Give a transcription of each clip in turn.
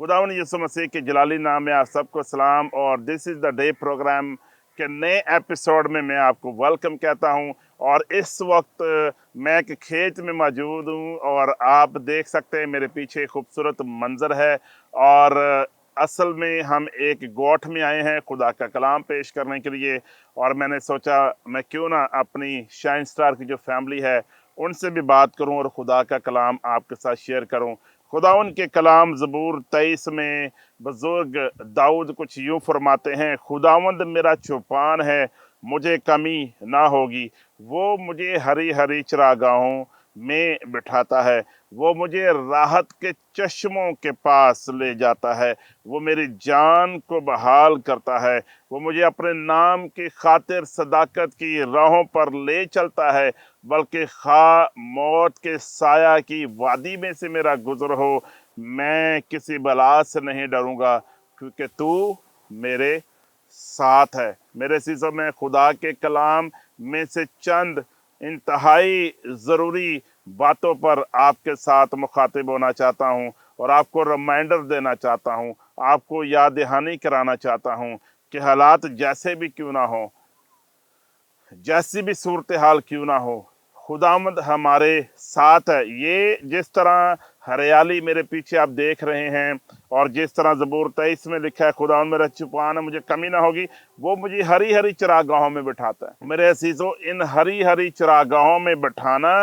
खुदावन यीशु मसीह के जलाली नाम में आप सबको सलाम। और this is the day program के नए एपिसोड में मैं आपको वेलकम कहता हूं। और इस वक्त मैं एक खेत में मौजूद हूं और आप देख सकते हैं मेरे पीछे खूबसूरत मंजर है। और असल में हम एक गोठ में आए हैं खुदा का कलाम पेश करने के लिए। और मैंने सोचा मैं क्यों ना अपनी शाइन स्टार की जो फैमिली है उनसे भी बात करूं और खुदा का कलाम आपके साथ शेयर करूं। खुदावन के कलाम ज़बूर 23 में बुजुर्ग दाऊद कुछ यूं फरमाते हैं, खुदावंद मेरा चौपान है, मुझे कमी ना होगी। वो मुझे हरी हरी चरागाहों में बिठाता है, वो मुझे राहत के चश्मों के पास ले जाता है, वो मेरी जान को बहाल करता है, वो मुझे अपने नाम की खातिर सदाकत की राहों पर ले चलता है। बल्कि खा मौत के साया की वादी में से मेरा गुजर हो, मैं किसी बला से नहीं डरूंगा, क्योंकि तू मेरे साथ है। मेरे शीशों में खुदा के कलाम में से चंद इंतहाई ज़रूरी बातों पर आपके साथ मुखातिब होना चाहता हूँ और आपको रिमाइंडर देना चाहता हूँ, आपको याद दहानी कराना चाहता हूँ कि हालात जैसे भी क्यों ना हो, जैसी भी सूरत हाल क्यों ना हो, खुदामद हमारे साथ है। ये जिस तरह हरियाली मेरे पीछे आप देख रहे हैं और जिस तरह ज़बूर 23 में लिखा है, खुदावंद मेरा चौपान है, मुझे कमी ना होगी, वो मुझे हरी हरी चरागाहों में बिठाता है। मेरे अजीजों, इन हरी हरी चरागाहों में बिठाना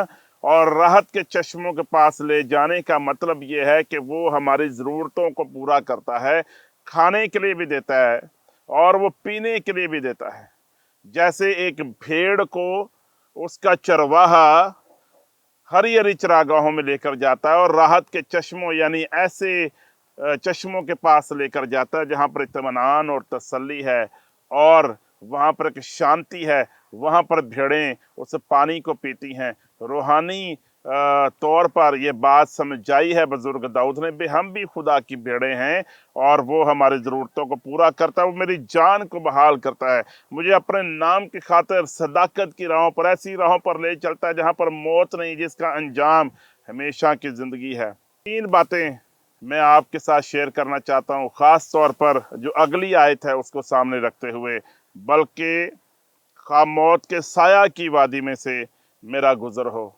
और राहत के चश्मों के पास ले जाने का मतलब ये है कि वो हमारी ज़रूरतों को पूरा करता है, खाने के लिए भी देता है और वो पीने के लिए भी देता है। जैसे एक भेड़ को उसका चरवाहा हरी हरी चरागाहों में लेकर जाता है और राहत के चश्मों यानी ऐसे चश्मों के पास लेकर जाता है जहाँ पर इत्मीनान और तसल्ली है और वहाँ पर एक शांति है, वहाँ पर भेड़ें उस पानी को पीती हैं। रूहानी तौर पर यह बात समझाई है बुजुर्ग दाऊद ने भी, हम भी खुदा की भेड़ें हैं और वो हमारी ज़रूरतों को पूरा करता है, वो मेरी जान को बहाल करता है, मुझे अपने नाम की खातिर सदाकत की राहों पर, ऐसी राहों पर ले चलता है जहाँ पर मौत नहीं, जिसका अंजाम हमेशा की ज़िंदगी है। तीन बातें मैं आपके साथ शेयर करना चाहता हूँ, ख़ास तौर पर जो अगली आयत है उसको सामने रखते हुए। बल्कि खा मौत के साया की वादी में से मेरा गुजर हो,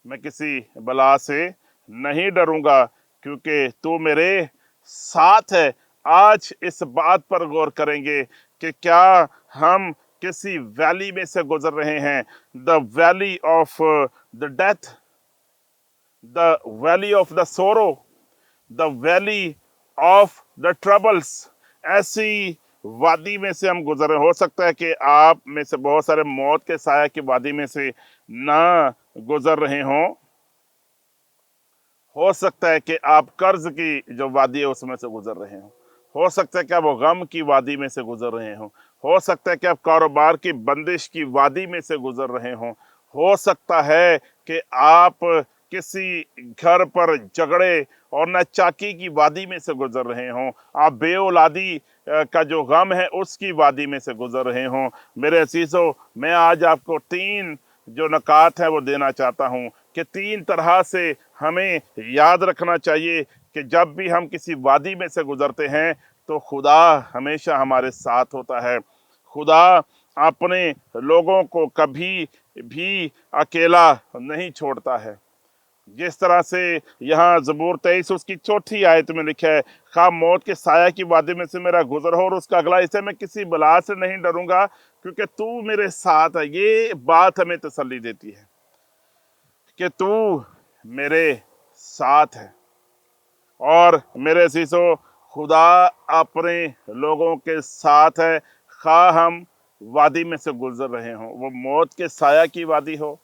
मैं किसी बला से नहीं डरूंगा, क्योंकि तू मेरे साथ है। आज इस बात पर गौर करेंगे कि क्या हम किसी वैली में से गुजर रहे हैं, the valley of the death, the valley of the सोरो, the valley of the troubles, ऐसी वादी में से हम गुजर रहे। हो सकता है कि आप में से बहुत सारे मौत के साया की वादी में से ना गुजर रहे हों, हो सकता है कि आप कर्ज की जो वादी है उसमें से गुजर रहे हो सकता है कि आप गम की वादी में से गुजर रहे हो सकता है कि आप कारोबार की बंदिश की वादी में से गुजर रहे हो सकता है कि आप किसी घर पर झगड़े और नाचाकी की वादी में से गुजर रहे हो, आप बे औलादी का जो गम है उसकी वादी में से गुजर रहे हो। मेरे अजीजों, मैं आज आपको तीन जो नकात है वो देना चाहता हूँ कि तीन तरह से हमें याद रखना चाहिए कि जब भी हम किसी वादी में से गुजरते हैं तो खुदा हमेशा हमारे साथ होता है। खुदा अपने लोगों को कभी भी अकेला नहीं छोड़ता है। जिस तरह से यहाँ ज़बूर 23 उसकी चौथी आयत में लिखा है, खा मौत के साया की वादी में से मेरा गुजर हो, और उसका अगला हिस्सा, मैं किसी बला से नहीं डरूंगा क्योंकि तू मेरे साथ है। ये बात हमें तसल्ली देती है कि तू मेरे साथ है। और मेरे शीशो, खुदा अपने लोगों के साथ है, खा हम वादी में से गुजर रहे हों, वो मौत के साया की वादी हो,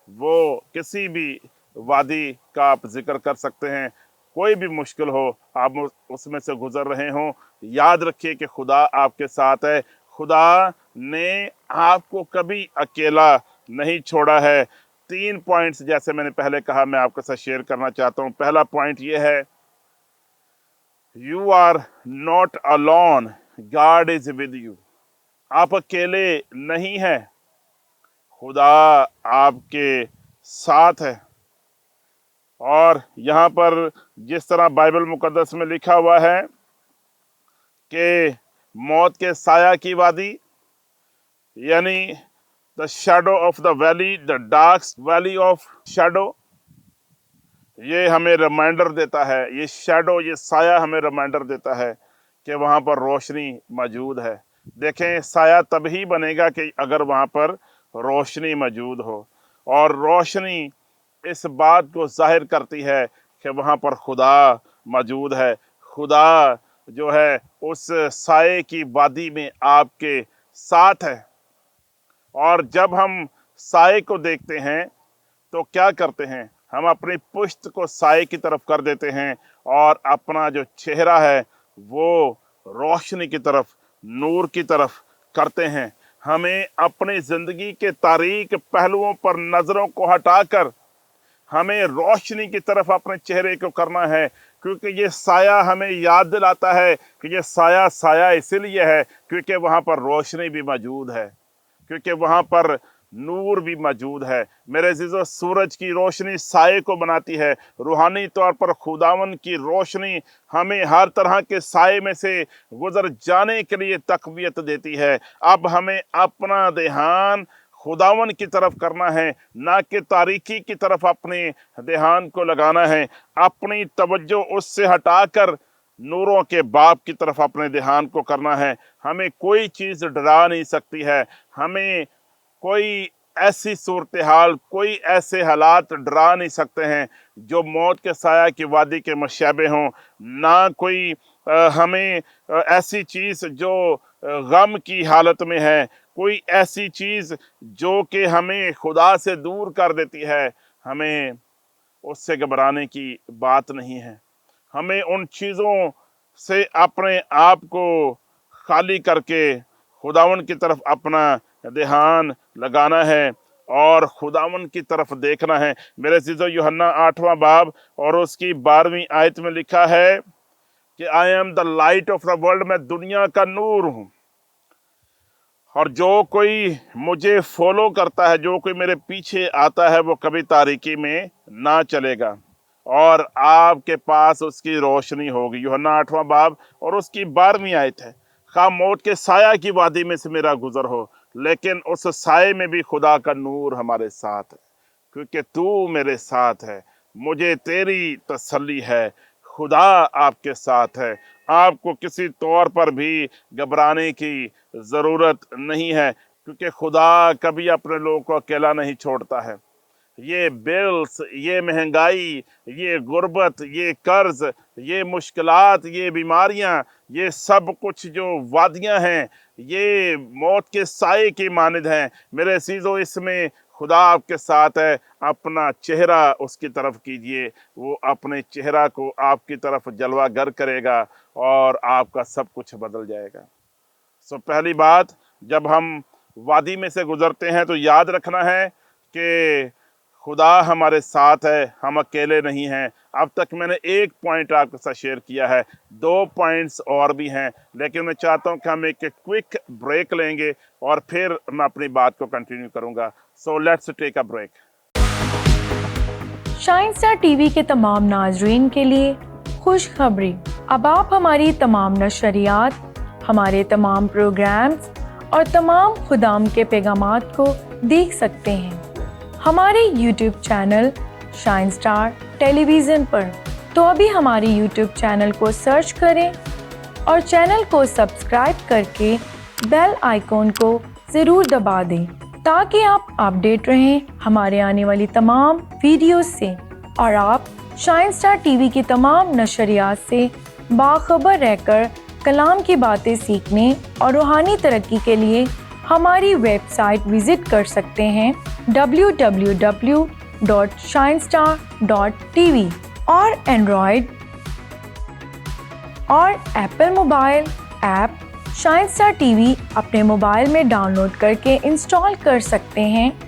वो किसी भी वादी का आप जिक्र कर सकते हैं, कोई भी मुश्किल हो आप उसमें से गुजर रहे हों, याद रखिए कि खुदा आपके साथ है। खुदा ने आपको कभी अकेला नहीं छोड़ा है। तीन पॉइंट्स जैसे मैंने पहले कहा मैं आपके साथ शेयर करना चाहता हूँ। पहला पॉइंट ये है, you are not alone, God is with you. आप अकेले नहीं हैं, खुदा आपके साथ है। और यहाँ पर जिस तरह बाइबल मुकद्दस में लिखा हुआ है कि मौत के साया की वादी, यानी the shadow of the valley, the dark valley of shadow, ये हमें रिमाइंडर देता है, ये शैडो, ये साया हमें रिमाइंडर देता है कि वहाँ पर रोशनी मौजूद है। देखें, साया तभी बनेगा कि अगर वहाँ पर रोशनी मौजूद हो, और रोशनी इस बात को जाहिर करती है कि वहाँ पर खुदा मौजूद है। खुदा जो है उस साये की वादी में आपके साथ है। और जब हम साये को देखते हैं तो क्या करते हैं, हम अपनी पुश्त को साये की तरफ कर देते हैं और अपना जो चेहरा है वो रोशनी की तरफ, नूर की तरफ करते हैं। हमें अपनी ज़िंदगी के तारीक पहलुओं पर नज़रों को हटाकर हमें रोशनी की तरफ अपने चेहरे को करना है, क्योंकि ये साया हमें याद दिलाता है कि ये साया साया इसीलिए है क्योंकि वहाँ पर रोशनी भी मौजूद है, क्योंकि वहाँ पर नूर भी मौजूद है। मेरे अज़ीज़ों, सूरज की रोशनी साये को बनाती है। रूहानी तौर पर खुदावन की रोशनी हमें हर तरह के साये में से गुजर जाने के लिए तक़वियत देती है। अब हमें अपना ध्यान खुदावन की तरफ करना है, ना कि तारीकी की तरफ अपने ध्यान को लगाना है। अपनी तवज्जो उससे हटाकर नूरों के बाप की तरफ अपने ध्यान को करना है। हमें कोई चीज़ डरा नहीं सकती है, हमें कोई ऐसी सूरत हाल, कोई ऐसे हालात डरा नहीं सकते हैं जो मौत के साया की वादी के मुशाबे हों। ना कोई हमें ऐसी चीज़ जो गम की हालत में है, कोई ऐसी चीज़ जो कि हमें खुदा से दूर कर देती है, हमें उससे घबराने की बात नहीं है। हमें उन चीज़ों से अपने आप को खाली करके खुदावन की तरफ अपना ध्यान लगाना है और खुदावन की तरफ देखना है। मेरे अज़ीज़ों, यूहन्ना 8वां बाब और उसकी 12वीं आयत में लिखा है कि I am the light of the world, मैं दुनिया का नूर हूँ, और जो कोई मुझे फॉलो करता है, जो कोई मेरे पीछे आता है, वो कभी तारीकी में ना चलेगा और आपके पास उसकी रोशनी होगी। यूहन्ना 8वां बाब और उसकी 12वीं आयत है। खा मौत के साया की वादी में से मेरा गुजर हो, लेकिन उस साये में भी खुदा का नूर हमारे साथ है, क्योंकि तू मेरे साथ है, मुझे तेरी तसल्ली है। खुदा आपके साथ है, आपको किसी तौर पर भी घबराने की ज़रूरत नहीं है, क्योंकि खुदा कभी अपने लोगों को अकेला नहीं छोड़ता है। ये बिल्स, ये महंगाई, ये गुर्बत, ये कर्ज, ये मुश्किलात, ये बीमारियां, ये सब कुछ जो वादियां हैं, ये मौत के साये की मानिद हैं। मेरे अज़ीज़ों, इसमें खुदा आपके साथ है। अपना चेहरा उसकी तरफ कीजिए, वो अपने चेहरा को आपकी तरफ जलवागर करेगा और आपका सब कुछ बदल जाएगा। सो पहली बात, जब हम वादी में से गुजरते हैं तो याद रखना है कि खुदा हमारे साथ है, हम अकेले नहीं हैं। अब तक मैंने एक पॉइंट आपके साथ शेयर किया है, 2 पॉइंट्स और भी हैं, लेकिन मैं चाहता हूं कि हम एक क्विक ब्रेक लेंगे और फिर मैं अपनी बात को कंटिन्यू करूंगा। So let's take a break. Shine star TV के तमाम नाजरीन के लिए खुशखबरी, अब आप हमारी तमाम नशरियात, हमारे तमाम प्रोग्राम्स और तमाम खुदाम के पैगामात को देख सकते हैं हमारे YouTube channel shine star television पर। तो अभी हमारे YouTube चैनल को सर्च करें और चैनल को सब्सक्राइब करके बेल आइकॉन को ज़रूर दबा दें, ताकि आप अपडेट रहें हमारे आने वाली तमाम वीडियोस से, और आप शाइन स्टार टीवी की तमाम नशरियात से बाखबर रहकर कलाम की बातें सीखने और रूहानी तरक्की के लिए हमारी वेबसाइट विजिट कर सकते हैं www.shinestar.tv, और एंड्रॉयड और Apple mobile app Shine star TV अपने मोबाइल में डाउनलोड करके इंस्टॉल कर सकते हैं,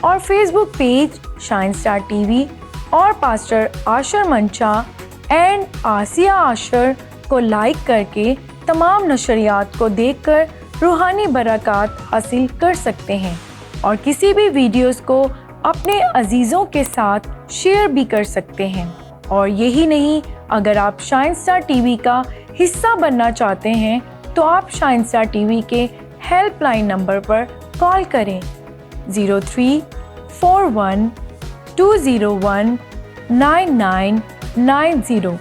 और Facebook page Shine star TV और पास्टर आशर मंचा एंड आसिया आशर को लाइक करके तमाम नशरियात को देखकर रूहानी बरक़ात हासिल कर सकते हैं। और किसी भी वीडियोस को अपने अजीज़ों के साथ शेयर भी कर सकते हैं। और यही नहीं, अगर आप शाइन स्टार टीवी का हिस्सा बनना चाहते हैं तो आप शाइन स्टार टीवी के हेल्पलाइन नंबर पर कॉल करें 0341-201-9990।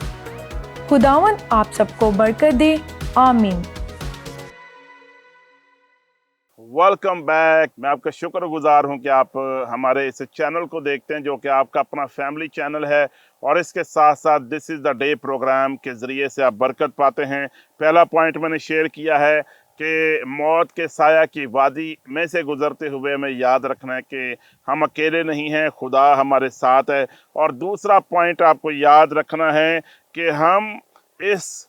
खुदावंद आप सबको बरकत दे, आमीन। Welcome back. मैं आपका शुक्रगुजार हूं कि आप हमारे इस चैनल को देखते हैं, जो कि आपका अपना फैमिली चैनल है, और इसके साथ साथ this is the day program के ज़रिए से आप बरकत पाते हैं। पहला पॉइंट मैंने शेयर किया है कि मौत के साया की वादी में से गुज़रते हुए हमें याद रखना है कि हम अकेले नहीं हैं, खुदा हमारे साथ है। और दूसरा पॉइंट आपको याद रखना है कि हम इस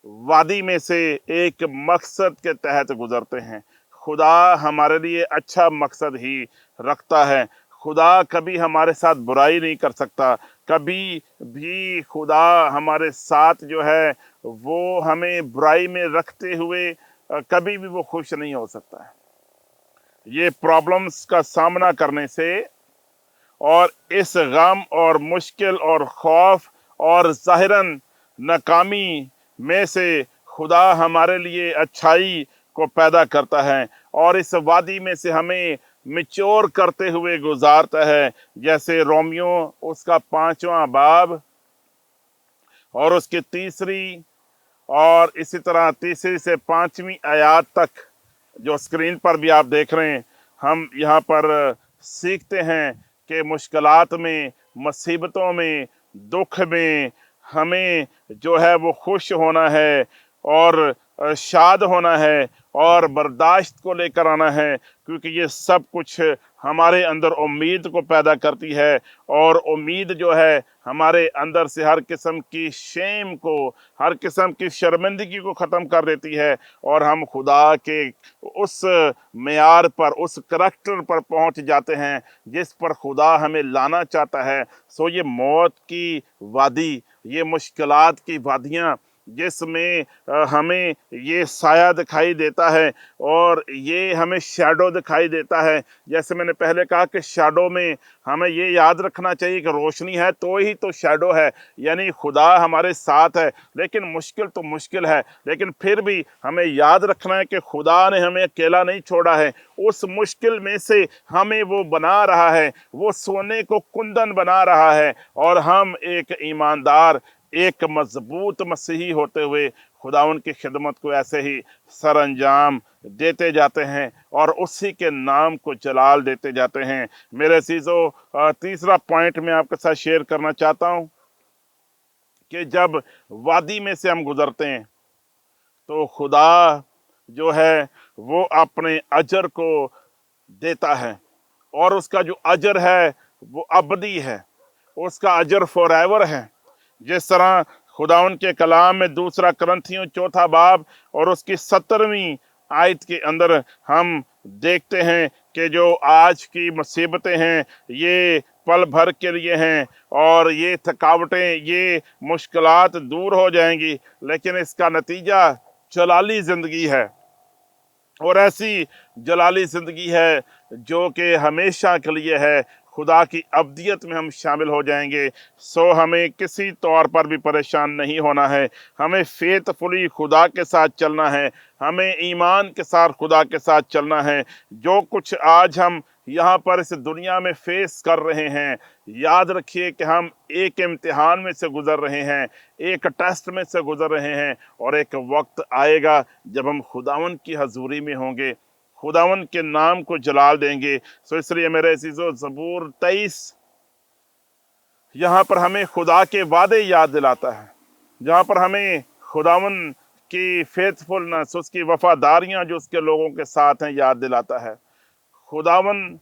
वादी में से एक मकसद के तहत गुज़रते हैं। खुदा हमारे लिए अच्छा मकसद ही रखता है। खुदा कभी हमारे साथ बुराई नहीं कर सकता। कभी भी खुदा हमारे साथ जो है वो हमें बुराई में रखते हुए कभी भी वो खुश नहीं हो सकता है। ये प्रॉब्लम्स का सामना करने से और इस गम और मुश्किल और खौफ और ज़ाहिरन नाकामी में से खुदा हमारे लिए अच्छाई को पैदा करता है और इस वादी में से हमें मिच्योर करते हुए गुजारता है। जैसे रोमियो उसका 5वां बाब और उसकी 3री और इसी तरह 3री से 5वीं आयत तक जो स्क्रीन पर भी आप देख रहे हैं, हम यहाँ पर सीखते हैं कि मुश्किलात में, मुसीबतों में, दुख में हमें जो है वो खुश होना है और शाद होना है और बर्दाश्त को लेकर आना है, क्योंकि ये सब कुछ हमारे अंदर उम्मीद को पैदा करती है और उम्मीद जो है हमारे अंदर से हर किस्म की शेम को, हर किस्म की शर्मिंदगी को ख़त्म कर देती है और हम खुदा के उस मेयार पर, उस करैक्टर पर पहुंच जाते हैं जिस पर खुदा हमें लाना चाहता है। सो ये मौत की वादी, ये मुश्किलात की वादियाँ जिसमें हमें ये साया दिखाई देता है और ये हमें शैडो दिखाई देता है। जैसे मैंने पहले कहा कि शैडो में हमें ये याद रखना चाहिए कि रोशनी है तो ही तो शैडो है, यानी खुदा हमारे साथ है। लेकिन मुश्किल तो मुश्किल है, लेकिन फिर भी हमें याद रखना है कि खुदा ने हमें अकेला नहीं छोड़ा है। उस मुश्किल में से हमें वो बना रहा है, वो सोने को कुंदन बना रहा है और हम एक ईमानदार, एक मजबूत मसीही होते हुए खुदावन की खिदमत को ऐसे ही सर अंजाम देते जाते हैं और उसी के नाम को जलाल देते जाते हैं। मेरे अज़ीज़ों, तीसरा पॉइंट मैं आपके साथ शेयर करना चाहता हूँ कि जब वादी में से हम गुजरते हैं तो खुदा जो है वो अपने अजर को देता है और उसका जो अजर है वो अबदी है, उसका अजर फॉरएवर है। जिस तरह खुदावन के कलाम में 2 कुरिन्थियों 4 बाब और उसकी 17वीं आयत के अंदर हम देखते हैं कि जो आज की मुसीबतें हैं ये पल भर के लिए हैं और ये थकावटें, ये मुश्किलात दूर हो जाएंगी, लेकिन इसका नतीजा जलाली ज़िंदगी है और ऐसी जलाली ज़िंदगी है जो कि हमेशा के लिए है। खुदा की अब्दियत में हम शामिल हो जाएंगे। सो हमें किसी तौर पर भी परेशान नहीं होना है। हमें फेथफुली खुदा के साथ चलना है, हमें ईमान के साथ खुदा के साथ चलना है। जो कुछ आज हम यहाँ पर इस दुनिया में फेस कर रहे हैं, याद रखिए कि हम एक इम्तिहान में से गुजर रहे हैं, एक टेस्ट में से गुजर रहे हैं और एक वक्त आएगा जब हम खुदावन की हजूरी में होंगे, खुदावन के नाम को जलाल देंगे। सो इसलिए मेरे अज़ीज़ों, ज़बूर 23 यहाँ पर हमें खुदा के वादे याद दिलाता है, जहाँ पर हमें खुदावन की फेथफुलनेस, उसकी वफादारियाँ जो उसके लोगों के साथ हैं, याद दिलाता है। खुदावन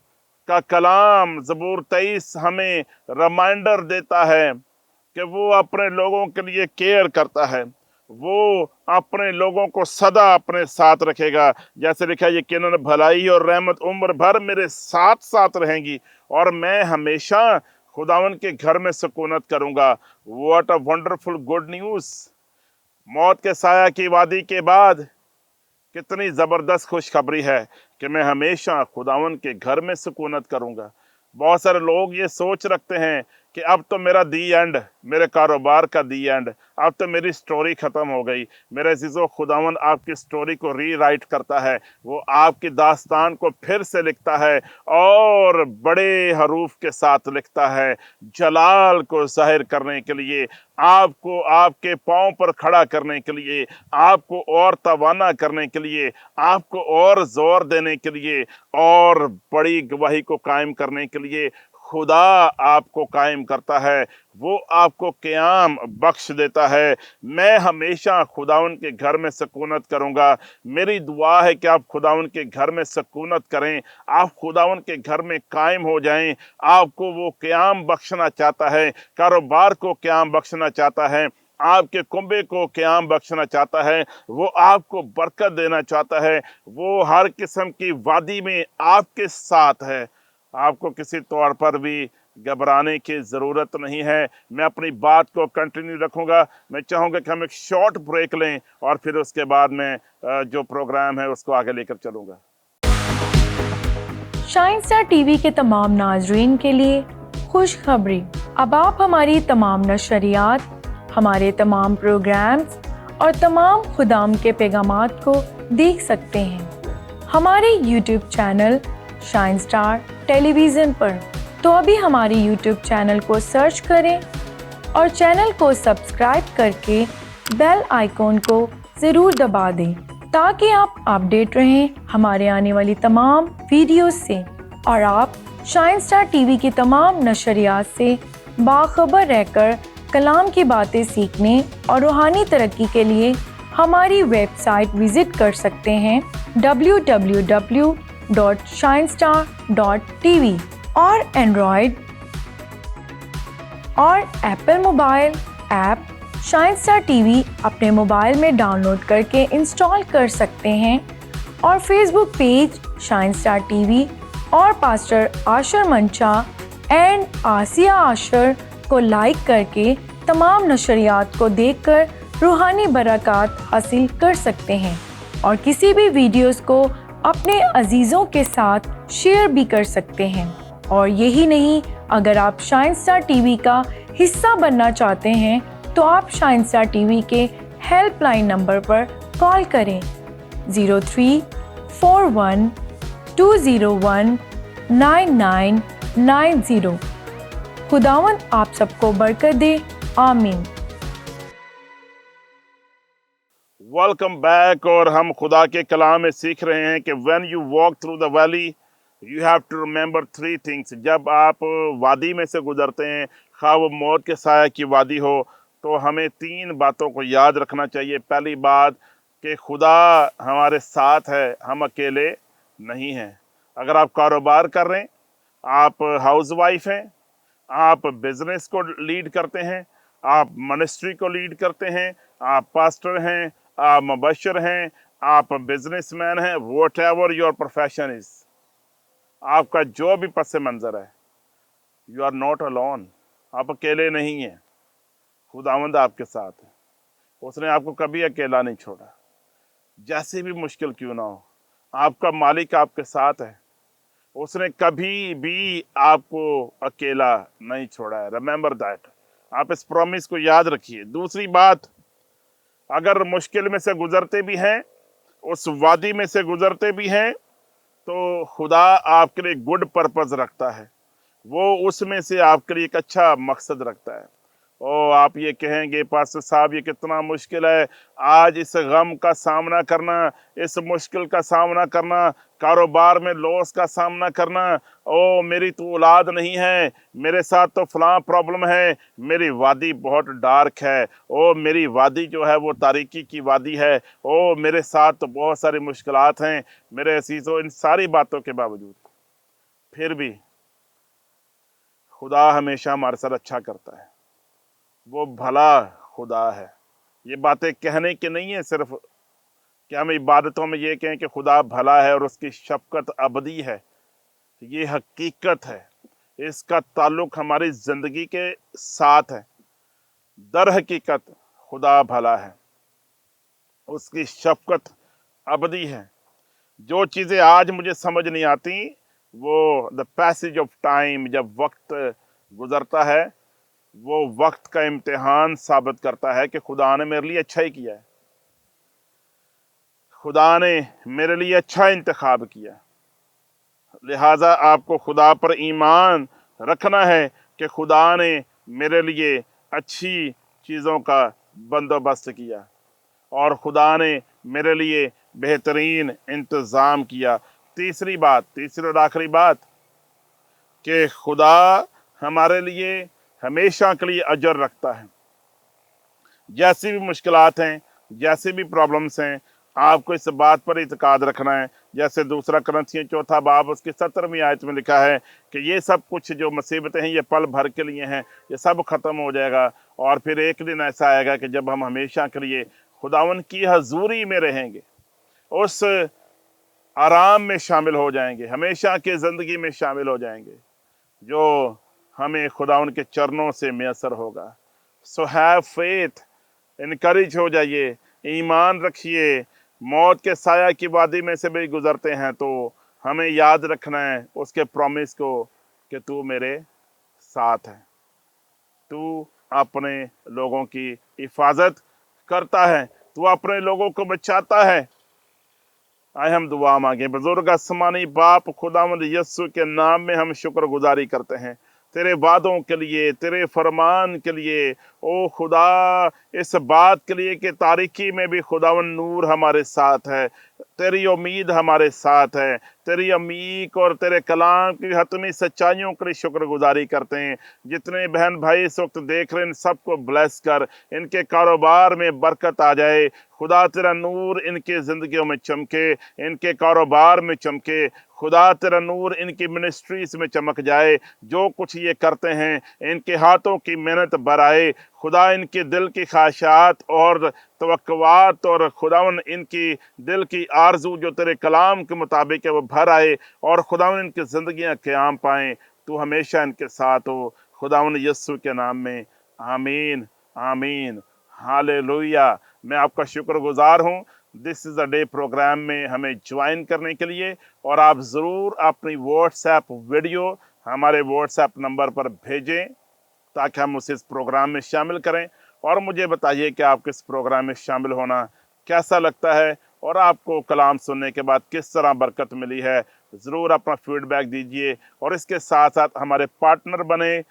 का कलाम ज़बूर 23 हमें रिमाइंडर देता है कि वो अपने लोगों के लिए केयर करता है, वो अपने लोगों को सदा अपने साथ रखेगा। जैसे लिखा है, यकीनन भलाई और रहमत उम्र भर मेरे साथ साथ रहेंगी और मैं हमेशा खुदावन के घर में सुकूनत करूँगा। What a wonderful good news. मौत के साया की वादी के बाद कितनी ज़बरदस्त खुशखबरी है कि मैं हमेशा खुदावन के घर में सुकूनत करूँगा। बहुत सारे लोग ये सोच रखते हैं कि अब तो मेरा दी एंड, मेरे कारोबार का दी एंड, अब तो मेरी स्टोरी ख़त्म हो गई। मेरे अज़ीज़ों, खुदावन आपकी स्टोरी को रीराइट करता है, वो आपकी दास्तान को फिर से लिखता है और बड़े हरूफ के साथ लिखता है, जलाल को ज़ाहिर करने के लिए, आपको आपके पाँव पर खड़ा करने के लिए, आपको और तवाना करने के लिए, आपको और ज़ोर देने के लिए और बड़ी गवाही को कायम करने के लिए खुदा आपको कायम करता है। वो आपको क़याम बख्श देता है। मैं हमेशा खुदावन के घर में सकूनत करूँगा। मेरी दुआ है कि आप खुदावन के घर में सकूनत करें, आप खुदावन के घर में कायम हो जाएं। आपको वो क़याम बख्शना चाहता है, कारोबार को क़याम बख्शना चाहता है, आपके कुंबे को क़याम बख्शना चाहता है, वो आपको बरकत देना चाहता है, वो हर किस्म की वादी में आपके साथ है। आपको किसी तौर पर भी घबराने की ज़रूरत नहीं है। मैं अपनी बात को कंटिन्यू रखूँगा। मैं चाहूँगा कि हम एक शॉर्ट ब्रेक लें और फिर उसके बाद में जो प्रोग्राम है उसको आगे लेकर चलूँगा। शाइन स्टार टीवी के तमाम नाजरीन के लिए खुशखबरी। अब आप हमारी तमाम नशरियात, हमारे तमाम प्रोग्राम्स और तमाम खुदाम के पैगामात को देख सकते हैं हमारे YouTube channel shine star television पर। तो अभी हमारे यूट्यूब चैनल को सर्च करें और चैनल को सब्सक्राइब करके बेल आइकॉन को ज़रूर दबा दें ताकि आप अपडेट रहें हमारे आने वाली तमाम वीडियोस से और आप शाइन स्टार टीवी की तमाम नशरियात से बाखबर रहकर कलाम की बातें सीखने और रूहानी तरक्की के लिए हमारी वेबसाइट विजिट कर सकते हैं www.shinestar.tv और एंड्रॉयड और Apple mobile app Shine star TV अपने मोबाइल में डाउनलोड करके इंस्टॉल कर सकते हैं और Facebook page Shine star TV और पास्टर आशर मंचा एंड आसिया आशर को लाइक करके तमाम नशरियात को देखकर रूहानी बरक़ात हासिल कर सकते हैं और किसी भी वीडियोस को अपने अजीज़ों के साथ शेयर भी कर सकते हैं। और यही नहीं, अगर आप शाइन स्टार टीवी का हिस्सा बनना चाहते हैं तो आप शाइन स्टार टीवी के हेल्पलाइन नंबर पर कॉल करें 0341201990। खुदावंद आप सबको बरकत दे, आमीन। Welcome back. और हम खुदा के कलाम में सीख रहे हैं कि when you walk through the valley you have to remember 3 things. जब आप वादी में से गुजरते हैं, खा वो मौत के साया की वादी हो, तो हमें 3 बातों को याद रखना चाहिए। पहली बात कि खुदा हमारे साथ है, हम अकेले नहीं हैं। अगर आप कारोबार कर रहे हैं, आप हाउस वाइफ हैं, आप बिजनेस को लीड करते हैं, आप मिनिस्ट्री को लीड करते हैं, आप पास्टर हैं, आप मुबशर हैं, आप बिजनेसमैन हैं, what ever your profession is, आपका जो भी पस मंज़र है, यू आर नॉट अलोन। आप अकेले नहीं हैं, खुदावंद आपके साथ है। उसने आपको कभी अकेला नहीं छोड़ा, जैसे भी मुश्किल क्यों ना हो। आपका मालिक आपके साथ है, उसने कभी भी आपको अकेला नहीं छोड़ा है। Remember that. आप इस प्रॉमिस को याद रखिए। दूसरी बात, अगर मुश्किल में से गुजरते भी हैं, उस वादी में से गुजरते भी हैं, तो खुदा आपके लिए गुड पर्पस रखता है। वो उसमें से आपके लिए एक अच्छा मकसद रखता है। आप ये कहेंगे पास्टर साहब ये कितना मुश्किल है आज इस गम का सामना करना, इस मुश्किल का सामना करना, कारोबार में लॉस का सामना करना। मेरी तो औलाद नहीं है, मेरे साथ तो फलां प्रॉब्लम है, मेरी वादी बहुत डार्क है, मेरी वादी जो है वो तारीकी की वादी है, मेरे साथ तो बहुत सारी मुश्किलात हैं। मेरे अजीज़ों, इन सारी बातों के बावजूद फिर भी खुदा हमेशा हमारे साथ अच्छा करता है। वो भला खुदा है। ये बातें कहने की नहीं है सिर्फ कि हम इबादतों में ये कहें कि खुदा भला है और उसकी शफकत अबदी है। ये हकीकत है, इसका ताल्लुक हमारी ज़िंदगी के साथ है। दर हकीकत खुदा भला है, उसकी शफकत अबदी है। जो चीज़ें आज मुझे समझ नहीं आती, वो द पैसेज ऑफ टाइम, जब वक्त गुजरता है, वो वक्त का इम्तिहान साबित करता है कि खुदा ने मेरे लिए अच्छा ही किया है, खुदा ने मेरे लिए अच्छा इंतखाब किया। लिहाजा आपको खुदा पर ईमान रखना है कि खुदा ने मेरे लिए अच्छी चीज़ों का बंदोबस्त किया और खुदा ने मेरे लिए बेहतरीन इंतज़ाम किया। तीसरी और आखिरी बात कि खुदा हमारे लिए हमेशा के लिए अजर रखता है। जैसी भी मुश्किलात हैं, जैसी भी प्रॉब्लम्स हैं, आपको इस बात पर इत्काद रखना है, जैसे 2 कुरिन्थियों 4 बाब उसकी 17वीं आयत में लिखा है कि ये सब कुछ जो मुसीबतें हैं ये पल भर के लिए हैं, ये सब ख़त्म हो जाएगा और फिर एक दिन ऐसा आएगा कि जब हम हमेशा के लिए खुदावन की हजूरी में रहेंगे, उस आराम में शामिल हो जाएंगे, हमेशा की ज़िंदगी में शामिल हो जाएंगे जो हमें खुदावन के चरणों से मैसर होगा। सो हैव फेथ, इनकरेज हो जाइए, ईमान रखिए। मौत के साया की वादी में से भी गुजरते हैं तो हमें याद रखना है उसके प्रॉमिस को कि तू मेरे साथ है, तू अपने लोगों की हिफाजत करता है, तू अपने लोगों को बचाता है। आए हम दुआ मांगे। बुजुर्ग आसमानी बाप, खुदावंद यस्सु के नाम में हम शुक्रगुजारी करते हैं तेरे वादों के लिए, तेरे फरमान के लिए। ओ खुदा, इस बात के लिए कि तारीकी में भी खुदावन नूर हमारे साथ है, तेरी उम्मीद हमारे साथ है, तेरी अमीक और तेरे कलाम की हतमी सच्चाइयों के लिए शुक्रगुजारी करते हैं। जितने बहन भाई इस वक्त देख रहे हैं, इन सबको ब्लेस कर, इनके कारोबार में बरकत आ जाए। खुदा तेरा नूर इनके ज़िंदगियों में चमके, इनके कारोबार में चमके। खुदा तेरा नूर इनकी मिनिस्ट्रीज में चमक जाए। जो कुछ ये करते हैं इनके हाथों की मेहनत बराए। खुदा इनके दिल की ख्वाहिशात और तवक्कुआत और खुदावन इनकी दिल की आरजू जो तेरे कलाम के मुताबिक है वो भर आए और खुदावन इनकी ज़िंदगियाँ क़याम पाएँ। तू हमेशा इनके साथ हो, खुदावन यस्सु के नाम में, आमीन आमीन, हालेलुया। मैं आपका शुक्रगुजार हूँ this is a day program में हमें ज्वाइन करने के लिए। और आप ज़रूर अपनी व्हाट्सएप वीडियो हमारे व्हाट्सएप नंबर पर भेजें ताकि हम उसे इस प्रोग्राम में शामिल करें। और मुझे बताइए कि आपको इस प्रोग्राम में शामिल होना कैसा लगता है और आपको कलाम सुनने के बाद किस तरह बरकत मिली है। ज़रूर अपना फीडबैक दीजिए और इसके साथ साथ हमारे पार्टनर बने।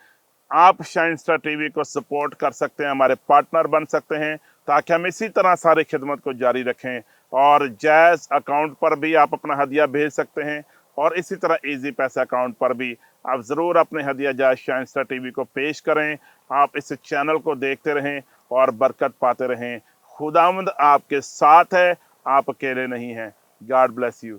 आप शाइन स्टार टीवी को सपोर्ट कर सकते हैं, हमारे पार्टनर बन सकते हैं ताकि हम इसी तरह सारी खिदमत को जारी रखें। और जैज़ अकाउंट पर भी आप अपना हदिया भेज सकते हैं और इसी तरह इजी पैसा अकाउंट पर भी आप ज़रूर अपने हदिया जैज़ शाइन स्टार टीवी को पेश करें। आप इस चैनल को देखते रहें और बरकत पाते रहें। खुदावंद आपके साथ है, आप अकेले नहीं हैं। God bless you.